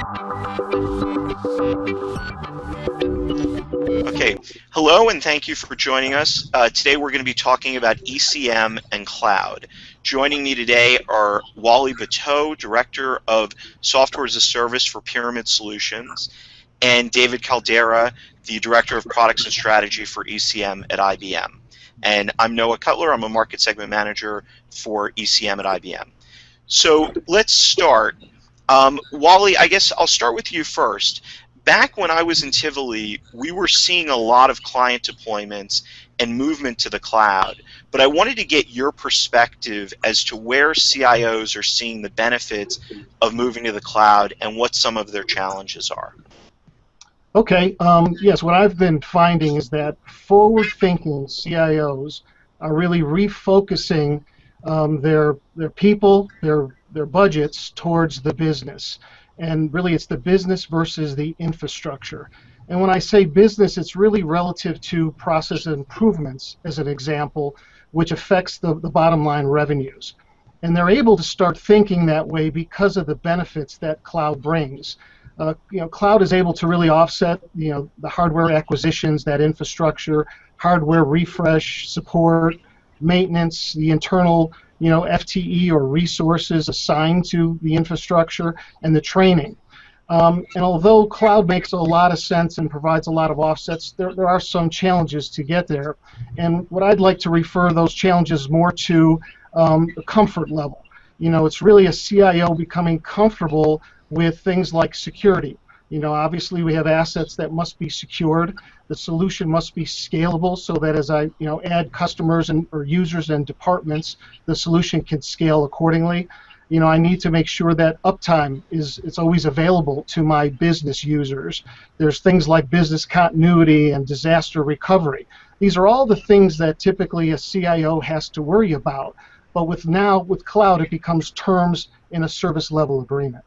Okay, hello and thank you for joining us. Today we're going to be talking about ECM and cloud. Joining me today are Wally Bateau, Director of Software as a Service for Pyramid Solutions, and David Caldera, the Director of Products and Strategy for ECM at IBM. And I'm Noah Cutler. I'm a Market Segment Manager for ECM at IBM. So let's start. Wally, I guess I'll start with you first. Back when I was in Tivoli, we were seeing a lot of client deployments and movement to the cloud. But I wanted to get your perspective as to where CIOs are seeing the benefits of moving to the cloud and what some of their challenges are. Okay, yes, what I've been finding is that forward-thinking CIOs are really refocusing their people, their budgets towards the business. And really it's the business versus the infrastructure. And when I say business, it's really relative to process improvements, as an example, which affects the bottom line revenues. And they're able to start thinking that way because of the benefits that cloud brings. Cloud is able to really offset, the hardware acquisitions, that infrastructure, hardware refresh, support, maintenance, the internal, FTE or resources assigned to the infrastructure, and the training. And although cloud makes a lot of sense and provides a lot of offsets, there are some challenges to get there. And what I'd like to refer those challenges more to the comfort level. It's really a CIO becoming comfortable with things like security. Obviously we have assets that must be secured. The solution must be scalable so that as I add customers or users and departments, the solution can scale accordingly. I need to make sure that uptime it's always available to my business users. There's things like business continuity and disaster recovery. These are all the things that typically a CIO has to worry about. But with cloud, it becomes terms in a service level agreement.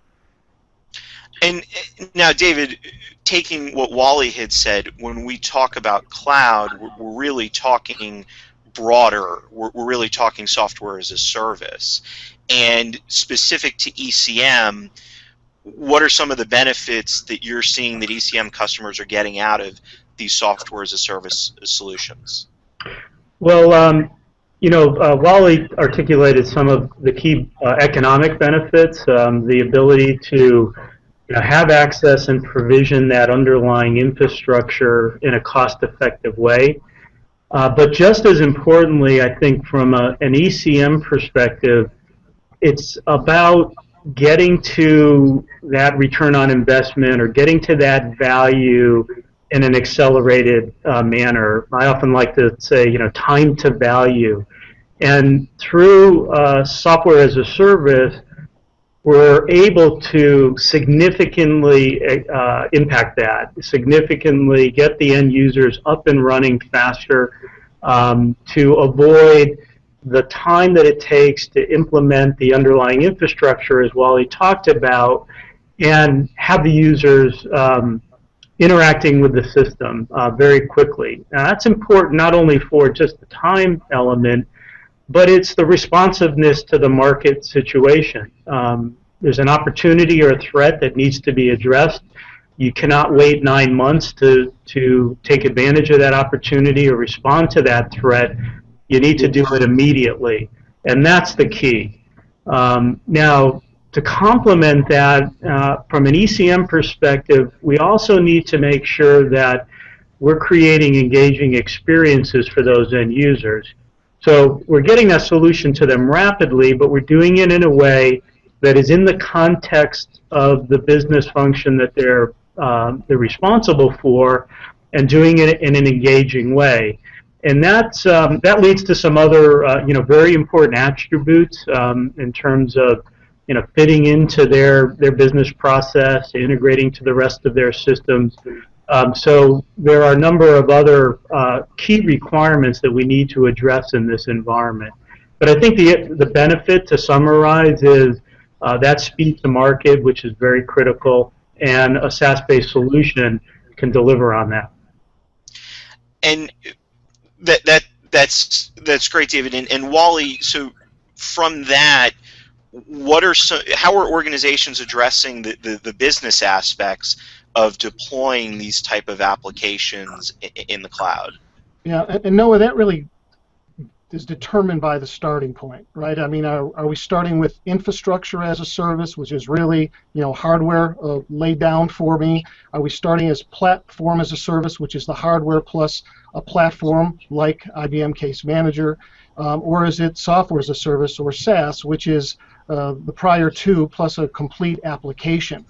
And now, David, taking what Wally had said, when we talk about cloud, we're really talking broader. We're really talking software as a service. And specific to ECM, what are some of the benefits that you're seeing that ECM customers are getting out of these software as a service solutions? Well, Wally articulated some of the key economic benefits, the ability to have access and provision that underlying infrastructure in a cost-effective way. But just as importantly, I think from an ECM perspective, it's about getting to that return on investment or getting to that value in an accelerated manner. I often like to say, time to value. And through software as a service, we're able to significantly impact that, significantly get the end users up and running faster, to avoid the time that it takes to implement the underlying infrastructure, as Wally talked about, and have the users interacting with the system very quickly. Now, that's important not only for just the time element, but it's the responsiveness to the market situation. There's an opportunity or a threat that needs to be addressed. You cannot wait 9 months to take advantage of that opportunity or respond to that threat. You need to do it immediately, and that's the key. Now, to complement that, from an ECM perspective, we also need to make sure that we're creating engaging experiences for those end users. So we're getting that solution to them rapidly, but we're doing it in a way that is in the context of the business function that they're responsible for, and doing it in an engaging way. And that leads to some other very important attributes in terms of fitting into their business process, integrating to the rest of their systems. So there are a number of other key requirements that we need to address in this environment. But I think the benefit, to summarize, is that speed to market, which is very critical, and a SaaS-based solution can deliver on that. And that's great, David. And Wally, so from that, how are organizations addressing the business aspects of deploying these type of applications in the cloud? Yeah, and Noah, that really is determined by the starting point, right? I mean, are we starting with infrastructure as a service, which is really, hardware laid down for me? Are we starting as platform as a service, which is the hardware plus a platform like IBM Case Manager? Or is it software as a service, or SaaS, which is the prior two plus a complete application?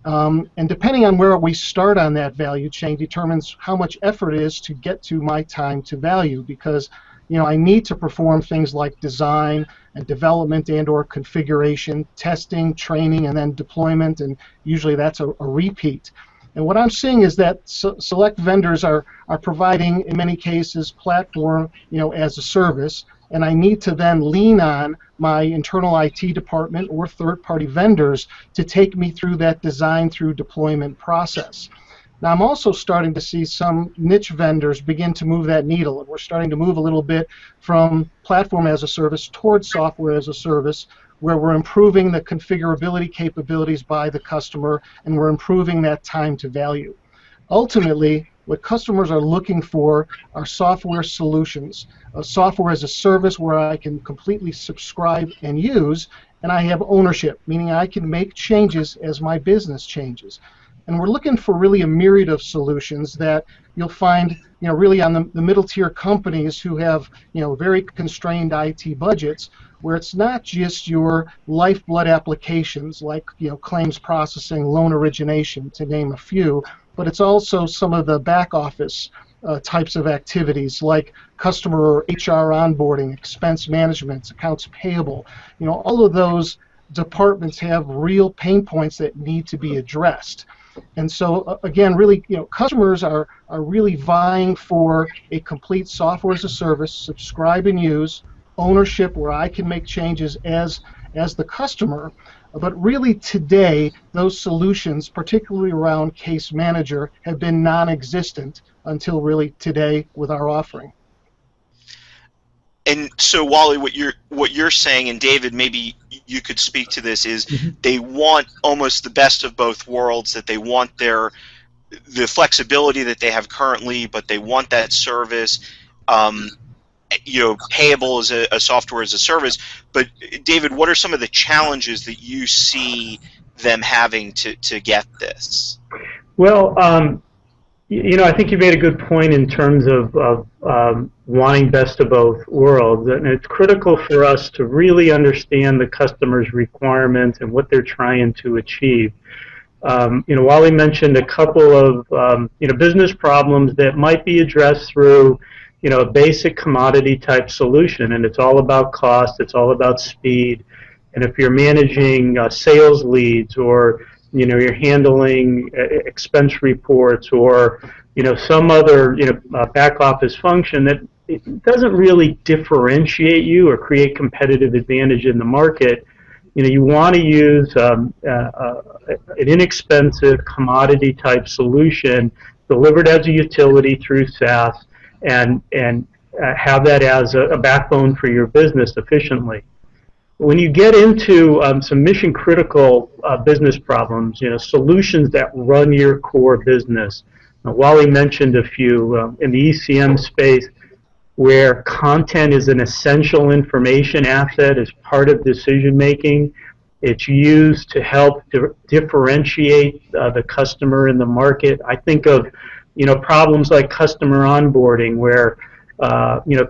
And depending on where we start on that value chain determines how much effort it is to get to my time to value, because I need to perform things like design and development and or configuration, testing, training, and then deployment, and usually that's a repeat. And what I'm seeing is that select vendors are providing, in many cases, platform as a service, and I need to then lean on my internal IT department or third-party vendors to take me through that design through deployment process. Now, I'm also starting to see some niche vendors begin to move that needle, and we're starting to move a little bit from platform as a service towards software as a service, where we're improving the configurability capabilities by the customer, and we're improving that time to value. Ultimately, what customers are looking for are software solutions, software as a service where I can completely subscribe and use, and I have ownership, meaning I can make changes as my business changes. And we're looking for really a myriad of solutions that you'll find, really on the middle tier companies who have, very constrained IT budgets, where it's not just your lifeblood applications like, claims processing, loan origination, to name a few, but it's also some of the back office types of activities like customer or HR onboarding, expense management, accounts payable. All of those departments have real pain points that need to be addressed. And so, again, really, customers are really vying for a complete software as a service, subscribe and use, ownership where I can make changes as the customer. But really today, those solutions, particularly around Case Manager, have been non-existent until really today with our offering. And so, Wally, what you're saying, and David, maybe you could speak to this, is they want almost the best of both worlds. That they want the flexibility that they have currently, but they want that service, payable as a software as a service. But David, what are some of the challenges that you see them having to get this? Well, I think you made a good point in terms of wanting best of both worlds, and it's critical for us to really understand the customer's requirements and what they're trying to achieve. Wally mentioned a couple of business problems that might be addressed through a basic commodity type solution, and it's all about cost, it's all about speed, and if you're managing sales leads, or you're handling expense reports, or some other back office function that it doesn't really differentiate you or create competitive advantage in the market, you want to use an inexpensive commodity type solution delivered as a utility through SaaS, and have that as a backbone for your business efficiently. When you get into some mission critical business problems, solutions that run your core business, Wally mentioned a few in the ECM space, where content is an essential information asset as part of decision making. It's used to help differentiate the customer in the market. I think of problems like customer onboarding, where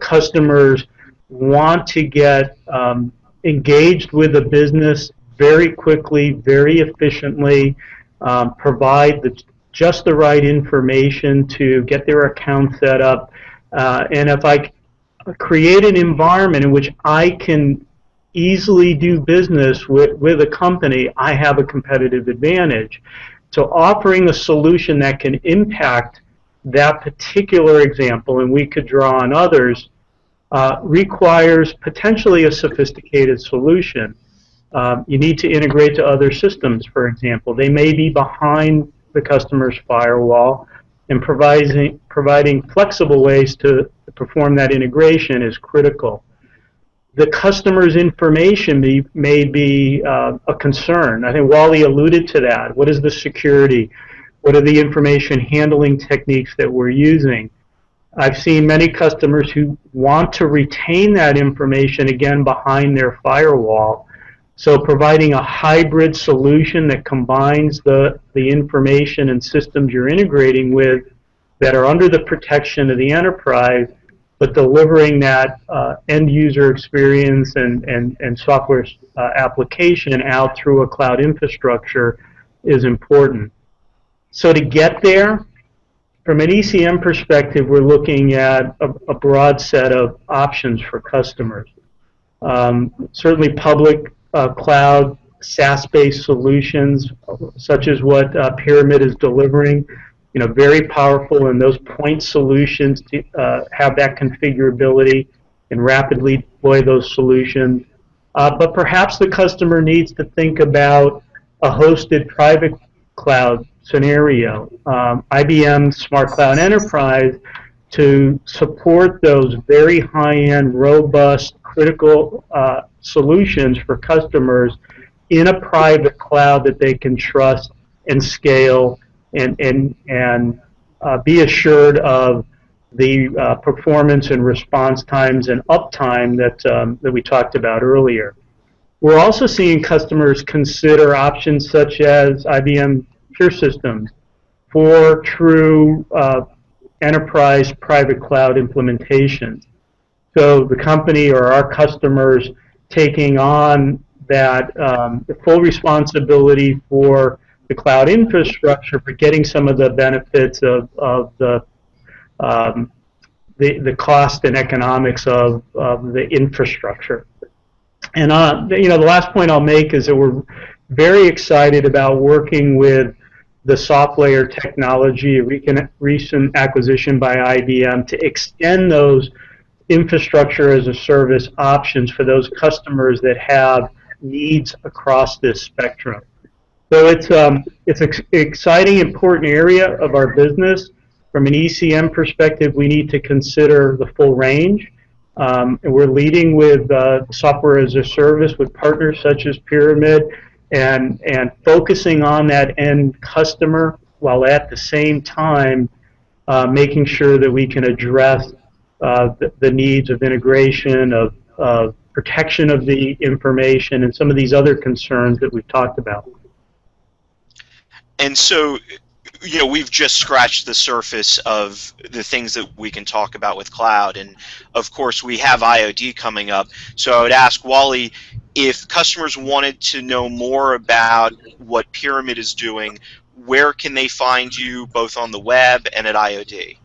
customers want to get engaged with a business very quickly, very efficiently, provide just the right information to get their account set up. And if I create an environment in which I can easily do business with a company, I have a competitive advantage. So offering a solution that can impact that particular example, and we could draw on others, requires potentially a sophisticated solution. You need to integrate to other systems, for example. They may be behind the customer's firewall, and providing flexible ways to perform that integration is critical. the customer's information may be a concern. I think Wally alluded to that. What is the security? What are the information handling techniques that we're using? I've seen many customers who want to retain that information, again, behind their firewall. So providing a hybrid solution that combines the information and systems you're integrating with that are under the protection of the enterprise, but delivering that end-user experience and software application out through a cloud infrastructure is important. So to get there, from an ECM perspective, we're looking at a broad set of options for customers. Certainly public cloud SaaS-based solutions, such as what Pyramid is delivering, very powerful, and those point solutions to have that configurability and rapidly deploy those solutions. But perhaps the customer needs to think about a hosted private cloud scenario. IBM Smart Cloud Enterprise, to support those very high-end, robust, critical solutions for customers in a private cloud that they can trust and scale and be assured of the performance and response times and uptime that we talked about earlier. We're also seeing customers consider options such as IBM Pure Systems for true enterprise private cloud implementations. So the company or our customers taking on that the full responsibility for the cloud infrastructure, for getting some of the benefits of the cost and economics of the infrastructure. And the last point I'll make is that we're very excited about working with the SoftLayer technology, a recent acquisition by IBM, to extend those infrastructure as a service options for those customers that have needs across this spectrum. So it's an exciting, important area of our business. From an ECM perspective, we need to consider the full range. And we're leading with software as a service with partners such as Pyramid, and focusing on that end customer while at the same time making sure that we can address the needs of integration, of protection of the information, and some of these other concerns that we've talked about. And so, we've just scratched the surface of the things that we can talk about with cloud, and of course we have IOD coming up. So I would ask Wally, if customers wanted to know more about what Pyramid is doing, where can they find you, both on the web and at IOD?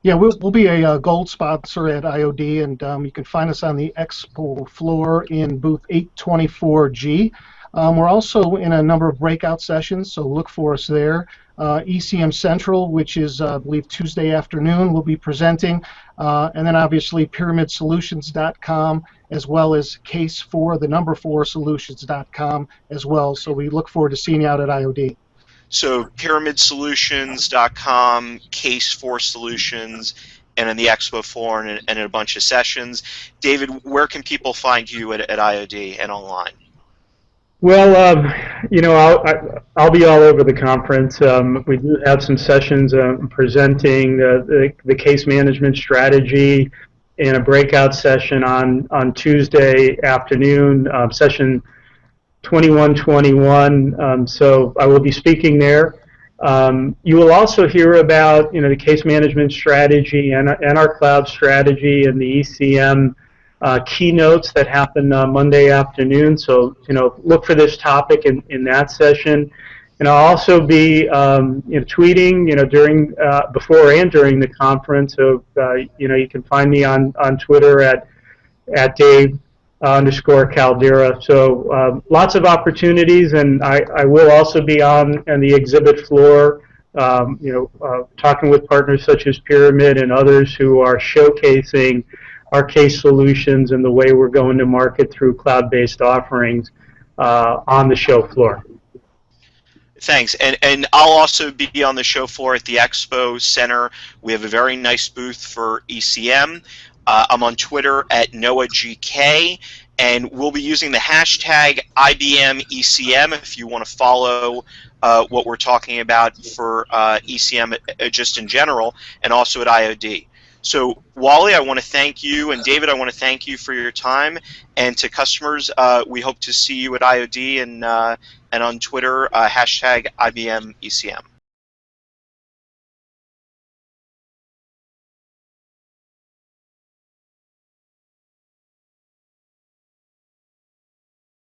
Yeah, we'll be a gold sponsor at IOD, and you can find us on the expo floor in booth 824G. We're also in a number of breakout sessions, so look for us there. ECM Central, which is, I believe, Tuesday afternoon, will be presenting, and then obviously PyramidSolutions.com, as well as Case4Solutions.com as well. So we look forward to seeing you out at IOD. So PyramidSolutions.com, Case4Solutions, and on the expo floor and a bunch of sessions. David, where can people find you at IOD and online? Well, I'll be all over the conference. We do have some sessions presenting the case management strategy in a breakout session on Tuesday afternoon, session 2121. So I will be speaking there. You will also hear about the case management strategy and our cloud strategy and the ECM keynotes that happen Monday afternoon. So look for this topic in that session. And I'll also be tweeting during before and during the conference. So you can find me on Twitter at Dave_Caldera. So lots of opportunities, and I will also be on the exhibit floor, talking with partners such as Pyramid and others who are showcasing our case solutions and the way we're going to market through cloud-based offerings on the show floor. Thanks. And I'll also be on the show floor at the Expo Center. We have a very nice booth for ECM. I'm on Twitter at NoahGK, and we'll be using the hashtag IBMECM if you want to follow what we're talking about for ECM just in general, and also at IOD. So, Wally, I want to thank you, and David, I want to thank you for your time. And to customers, we hope to see you at IOD and on Twitter, hashtag IBMECM.